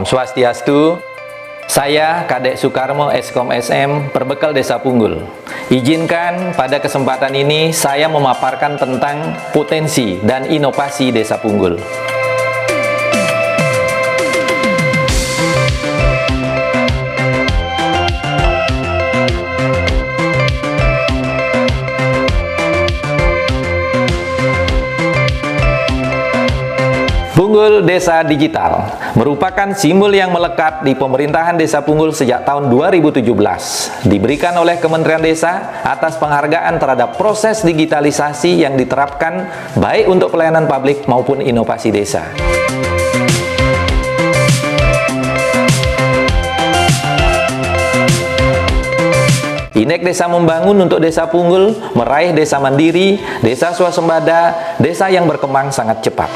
Om Swastiastu. Saya Kadek Sukarmo Eskom SM, Perbekal Desa Punggul. Izinkan pada kesempatan ini saya memaparkan tentang potensi dan inovasi Desa Punggul. Punggul Desa Digital merupakan simbol yang melekat di pemerintahan Desa Punggul sejak tahun 2017. Diberikan oleh Kementerian Desa atas penghargaan terhadap proses digitalisasi yang diterapkan baik untuk pelayanan publik maupun inovasi desa. Indeks Desa Membangun untuk Desa Punggul meraih desa mandiri, desa swasembada, desa yang berkembang sangat cepat.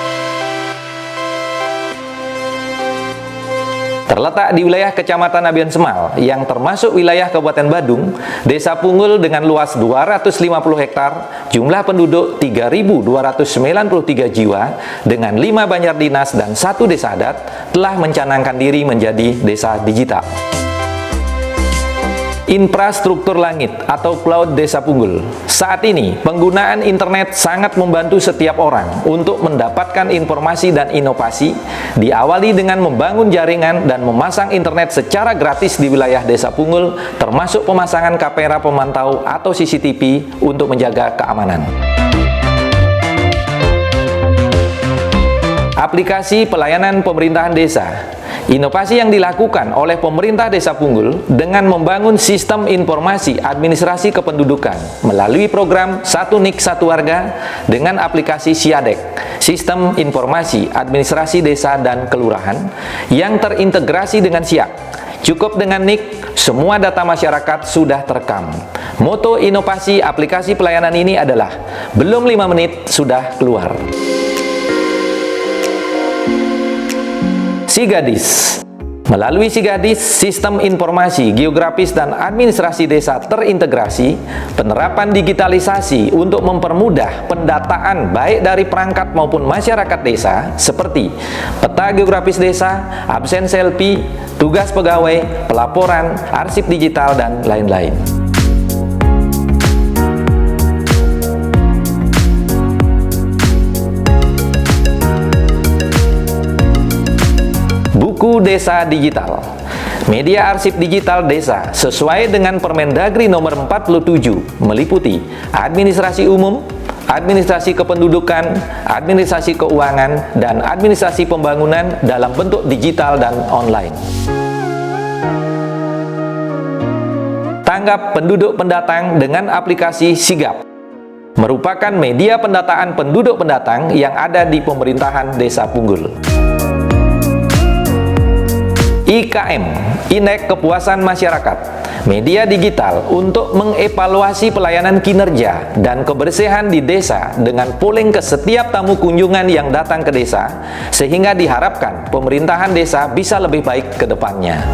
Terletak di wilayah Kecamatan Abian Semal yang termasuk wilayah Kabupaten Badung, Desa Punggul dengan luas 250 hektar, jumlah penduduk 3.293 jiwa, dengan 5 banjar dinas dan 1 desa adat, telah mencanangkan diri menjadi desa digital. Infrastruktur langit atau cloud Desa Punggul. Saat ini, penggunaan internet sangat membantu setiap orang untuk mendapatkan informasi dan inovasi, diawali dengan membangun jaringan dan memasang internet secara gratis di wilayah Desa Punggul, termasuk pemasangan kamera pemantau atau CCTV untuk menjaga keamanan. Aplikasi pelayanan pemerintahan desa. Inovasi yang dilakukan oleh pemerintah Desa Punggul dengan membangun sistem informasi administrasi kependudukan melalui program Satu NIK Satu Warga dengan aplikasi Siadek, Sistem Informasi Administrasi Desa dan Kelurahan, yang terintegrasi dengan SIAK. Cukup dengan NIK, semua data masyarakat sudah terekam. Moto inovasi aplikasi pelayanan ini adalah, belum 5 menit sudah keluar. Sigadis. Melalui Sigadis, Sistem Informasi Geografis dan Administrasi Desa terintegrasi, penerapan digitalisasi untuk mempermudah pendataan baik dari perangkat maupun masyarakat desa seperti peta geografis desa, absen selfie, tugas pegawai, pelaporan, arsip digital, dan lain-lain. Buku Desa Digital. Media arsip digital desa sesuai dengan Permendagri nomor 47 meliputi administrasi umum, administrasi kependudukan, administrasi keuangan, dan administrasi pembangunan dalam bentuk digital dan online. Tanggap penduduk pendatang dengan aplikasi Sigap merupakan media pendataan penduduk pendatang yang ada di pemerintahan Desa Punggul. IKM, Indeks Kepuasan Masyarakat, media digital untuk mengevaluasi pelayanan kinerja dan kebersihan di desa dengan polling ke setiap tamu kunjungan yang datang ke desa, sehingga diharapkan pemerintahan desa bisa lebih baik ke depannya.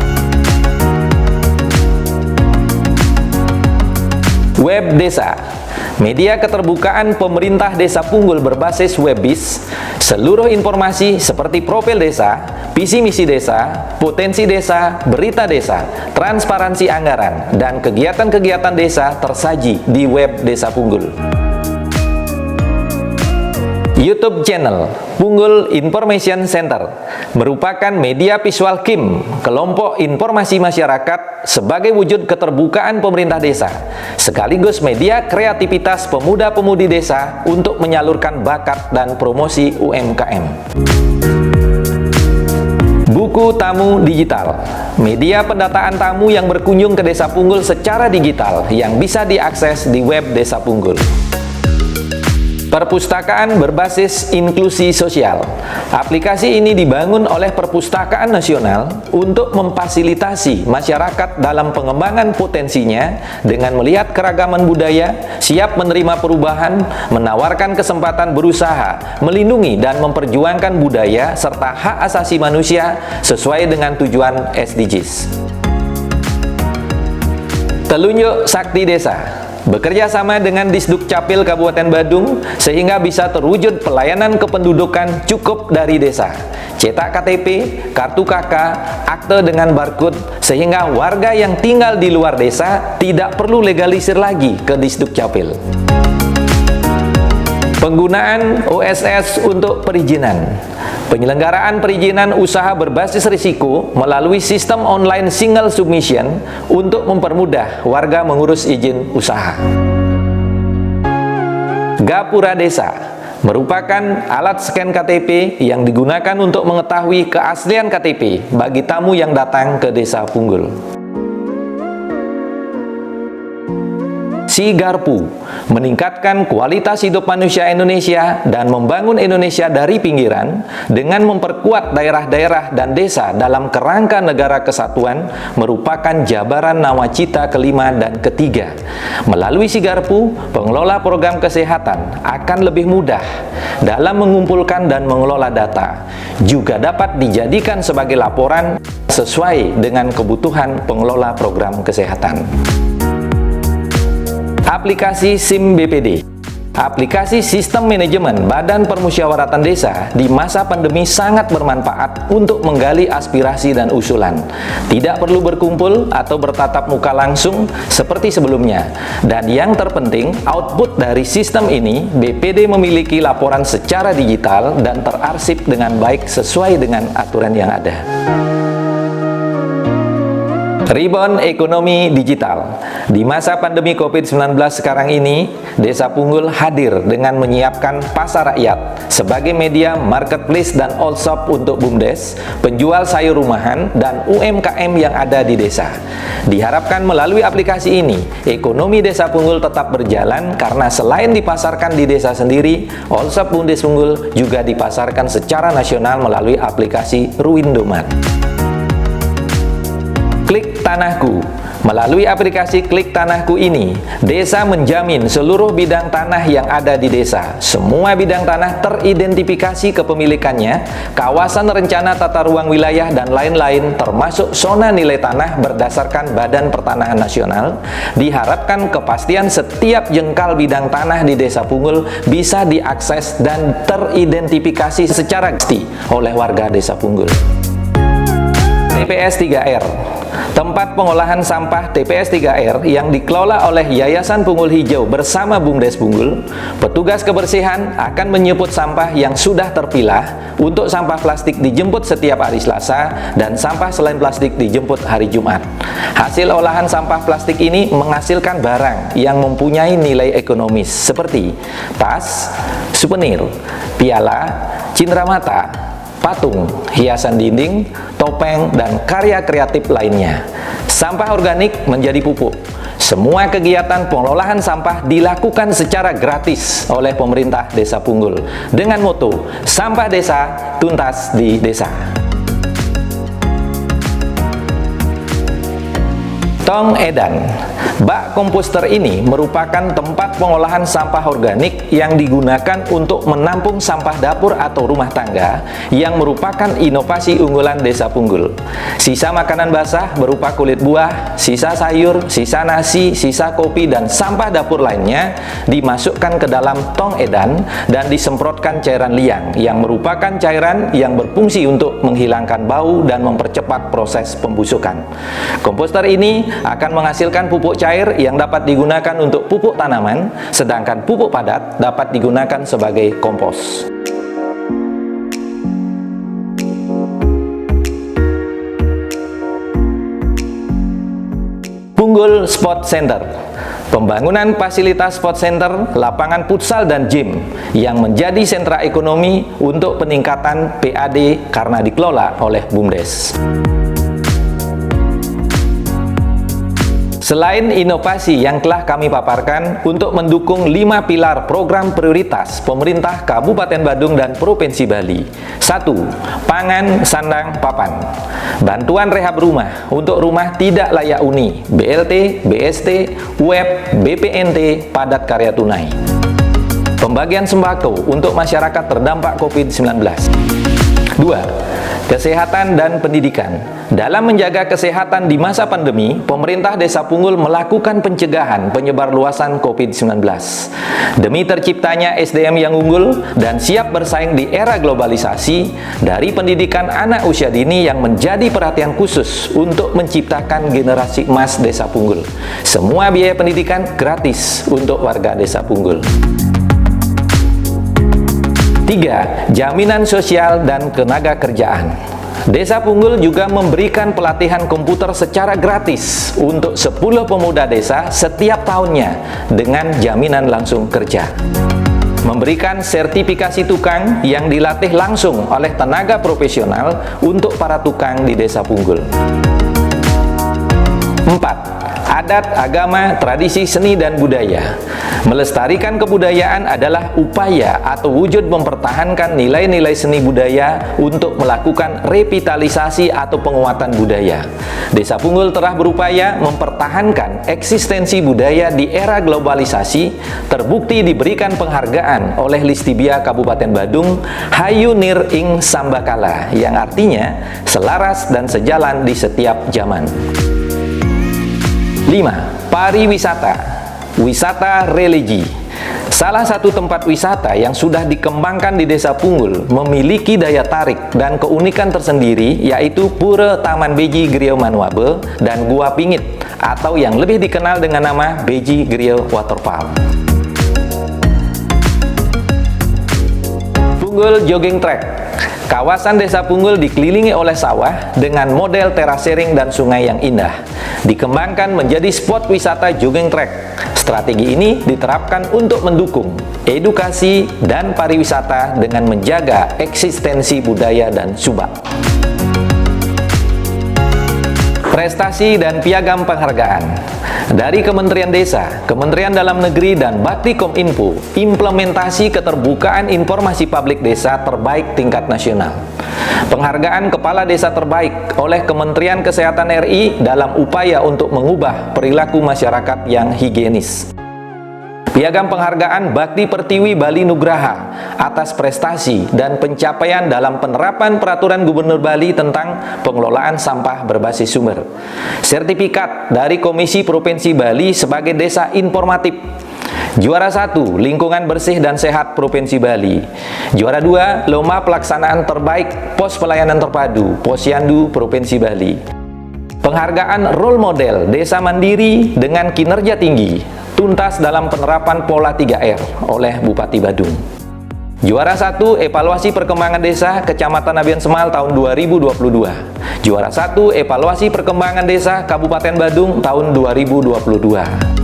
Web Desa, media keterbukaan pemerintah Desa Punggul berbasis Webbis. Seluruh informasi seperti profil desa, visi misi desa, potensi desa, berita desa, transparansi anggaran, dan kegiatan-kegiatan desa tersaji di web Desa Punggul. YouTube channel Punggul Information Center merupakan media visual KIM, kelompok informasi masyarakat, sebagai wujud keterbukaan pemerintah desa, sekaligus media kreativitas pemuda-pemudi desa untuk menyalurkan bakat dan promosi UMKM. Buku Tamu Digital, media pendataan tamu yang berkunjung ke Desa Punggul secara digital yang bisa diakses di web Desa Punggul. Perpustakaan berbasis inklusi sosial. Aplikasi ini dibangun oleh Perpustakaan Nasional untuk memfasilitasi masyarakat dalam pengembangan potensinya dengan melihat keragaman budaya, siap menerima perubahan, menawarkan kesempatan berusaha, melindungi dan memperjuangkan budaya serta hak asasi manusia sesuai dengan tujuan SDGs. Telunjuk Sakti Desa. bekerja sama dengan Disduk Capil Kabupaten Badung sehingga bisa terwujud pelayanan kependudukan cukup dari desa. Cetak KTP, kartu KK, akte dengan barcode, sehingga warga yang tinggal di luar desa tidak perlu legalisir lagi ke Disduk Capil. Penggunaan OSS untuk perizinan. Penyelenggaraan perizinan usaha berbasis risiko melalui sistem online single submission untuk mempermudah warga mengurus izin usaha. Gapura Desa merupakan alat scan KTP yang digunakan untuk mengetahui keaslian KTP bagi tamu yang datang ke Desa Punggul. Sigarpu meningkatkan kualitas hidup manusia Indonesia dan membangun Indonesia dari pinggiran dengan memperkuat daerah-daerah dan desa dalam kerangka negara kesatuan merupakan jabaran nawacita kelima dan ketiga. Melalui Sigarpu, pengelola program kesehatan akan lebih mudah dalam mengumpulkan dan mengelola data, juga dapat dijadikan sebagai laporan sesuai dengan kebutuhan pengelola program kesehatan. Aplikasi SIM BPD. Aplikasi Sistem Manajemen Badan Permusyawaratan Desa di masa pandemi sangat bermanfaat untuk menggali aspirasi dan usulan. Tidak perlu berkumpul atau bertatap muka langsung seperti sebelumnya. Dan yang terpenting, output dari sistem ini, BPD memiliki laporan secara digital dan terarsip dengan baik sesuai dengan aturan yang ada. Rebound ekonomi digital. Di masa pandemi COVID-19 sekarang ini, Desa Punggul hadir dengan menyiapkan pasar rakyat sebagai media marketplace dan all shop untuk BUMDes, penjual sayur rumahan, dan UMKM yang ada di desa. Diharapkan melalui aplikasi ini, ekonomi Desa Punggul tetap berjalan karena selain dipasarkan di desa sendiri, all shop BUMDes Punggul juga dipasarkan secara nasional melalui aplikasi Ruindomat. Klik Tanahku. Melalui aplikasi Klik Tanahku ini, desa menjamin seluruh bidang tanah yang ada di desa. Semua bidang tanah teridentifikasi kepemilikannya, kawasan rencana tata ruang wilayah dan lain-lain termasuk zona nilai tanah berdasarkan Badan Pertanahan Nasional. Diharapkan kepastian setiap jengkal bidang tanah di Desa Punggul bisa diakses dan teridentifikasi secara pasti oleh warga Desa Punggul. TPS 3R. Tempat pengolahan sampah TPS 3R yang dikelola oleh Yayasan Punggul Hijau bersama BUMDes Punggul, petugas kebersihan akan menjemput sampah yang sudah terpilah. Untuk sampah plastik dijemput setiap hari Selasa dan sampah selain plastik dijemput hari Jumat. Hasil olahan sampah plastik ini menghasilkan barang yang mempunyai nilai ekonomis seperti tas, souvenir, piala, cindera mata, patung, hiasan dinding, topeng, dan karya kreatif lainnya. Sampah organik menjadi pupuk. Semua kegiatan pengelolaan sampah dilakukan secara gratis oleh pemerintah Desa Punggul dengan moto Sampah Desa, Tuntas di Desa. Tong Edan. Bak komposter ini merupakan tempat pengolahan sampah organik yang digunakan untuk menampung sampah dapur atau rumah tangga yang merupakan inovasi unggulan Desa Punggul. Sisa makanan basah berupa kulit buah, sisa sayur, sisa nasi, sisa kopi, dan sampah dapur lainnya dimasukkan ke dalam tong edan dan disemprotkan cairan liang yang merupakan cairan yang berfungsi untuk menghilangkan bau dan mempercepat proses pembusukan. Komposter ini akan menghasilkan pupuk cair yang dapat digunakan untuk pupuk tanaman, sedangkan pupuk padat dapat digunakan sebagai kompos. Punggul Sport Center. Pembangunan fasilitas sport center, lapangan futsal dan gym yang menjadi sentra ekonomi untuk peningkatan PAD karena dikelola oleh BUMDes. Selain inovasi yang telah kami paparkan untuk mendukung 5 pilar program prioritas pemerintah Kabupaten Badung dan Provinsi Bali. 1. Pangan, sandang, papan. Bantuan rehab rumah untuk rumah tidak layak huni, BLT, BST, UEP, BPNT, padat karya tunai. Pembagian sembako untuk masyarakat terdampak COVID-19. 2. Kesehatan dan pendidikan. Dalam menjaga kesehatan di masa pandemi, pemerintah Desa Punggul melakukan pencegahan penyebarluasan COVID-19. Demi terciptanya SDM yang unggul dan siap bersaing di era globalisasi, dari pendidikan anak usia dini yang menjadi perhatian khusus untuk menciptakan generasi emas Desa Punggul. Semua biaya pendidikan gratis untuk warga Desa Punggul. 3. Jaminan sosial dan tenaga kerjaan. Desa Punggul juga memberikan pelatihan komputer secara gratis untuk 10 pemuda desa setiap tahunnya dengan jaminan langsung kerja. Memberikan sertifikasi tukang yang dilatih langsung oleh tenaga profesional untuk para tukang di Desa Punggul. 4. Adat, agama, tradisi, seni, dan budaya. Melestarikan kebudayaan adalah upaya atau wujud mempertahankan nilai-nilai seni budaya untuk melakukan revitalisasi atau penguatan budaya. Desa Punggul telah berupaya mempertahankan eksistensi budaya di era globalisasi, terbukti diberikan penghargaan oleh Listibia Kabupaten Badung, Hayu Nir ing Sambakala, yang artinya selaras dan sejalan di setiap zaman. 5. Pariwisata. Wisata religi. Salah satu tempat wisata yang sudah dikembangkan di Desa Punggul memiliki daya tarik dan keunikan tersendiri, yaitu Pura Taman Beji Griau Manuabe dan Gua Pingit, atau yang lebih dikenal dengan nama Beji Griau Waterfall. Punggul Jogging Track. Kawasan Desa Punggul dikelilingi oleh sawah dengan model terasering dan sungai yang indah. Dikembangkan menjadi spot wisata jogging track. Strategi ini diterapkan untuk mendukung edukasi dan pariwisata dengan menjaga eksistensi budaya dan subak. Prestasi dan piagam penghargaan. Dari Kementerian Desa, Kementerian Dalam Negeri, dan Bakti Kominfo, implementasi keterbukaan informasi publik desa terbaik tingkat nasional. Penghargaan Kepala Desa Terbaik oleh Kementerian Kesehatan RI dalam upaya untuk mengubah perilaku masyarakat yang higienis. Piagam penghargaan Bakti Pertiwi Bali Nugraha atas prestasi dan pencapaian dalam penerapan Peraturan Gubernur Bali tentang pengelolaan sampah berbasis sumber. Sertifikat dari Komisi Provinsi Bali sebagai Desa Informatif. Juara 1, Lingkungan Bersih dan Sehat Provinsi Bali. Juara 2, Lomba Pelaksanaan Terbaik Pos Pelayanan Terpadu Posyandu Provinsi Bali. Penghargaan Role Model Desa Mandiri dengan kinerja tinggi, tuntas dalam penerapan pola 3R oleh Bupati Badung. Juara 1, Evaluasi Perkembangan Desa Kecamatan Abian Semal tahun 2022. Juara 1, Evaluasi Perkembangan Desa Kabupaten Badung tahun 2022.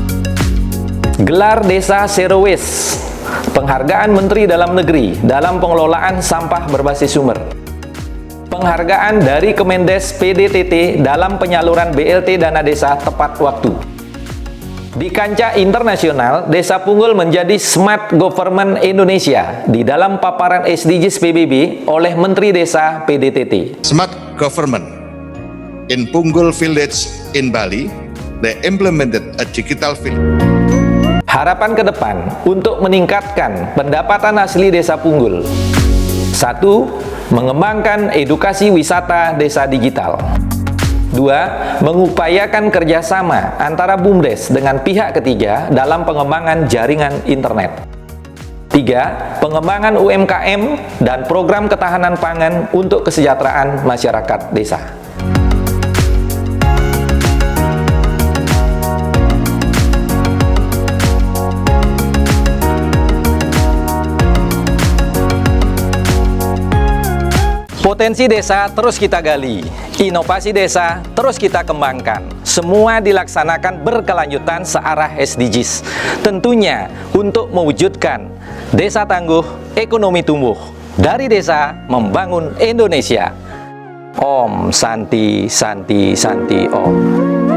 Gelar Desa Zero Waste. Penghargaan Menteri Dalam Negeri dalam pengelolaan sampah berbasis sumber. Penghargaan dari Kemendes PDTT dalam penyaluran BLT dana desa tepat waktu. Di kancah internasional, Desa Punggul menjadi Smart Government Indonesia di dalam paparan SDGs PBB oleh Menteri Desa PDTT. Smart Government in Punggul Village in Bali, they implemented a digital village. Harapan ke depan untuk meningkatkan pendapatan asli Desa Punggul. 1. Mengembangkan edukasi wisata desa digital. 2. Mengupayakan kerjasama antara BUMDes dengan pihak ketiga dalam pengembangan jaringan internet. 3. Pengembangan UMKM dan program ketahanan pangan untuk kesejahteraan masyarakat desa. Potensi desa terus kita gali, inovasi desa terus kita kembangkan. Semua dilaksanakan berkelanjutan searah SDGs. Tentunya untuk mewujudkan desa tangguh, ekonomi tumbuh. Dari desa membangun Indonesia. Om Santi Santi Santi Om.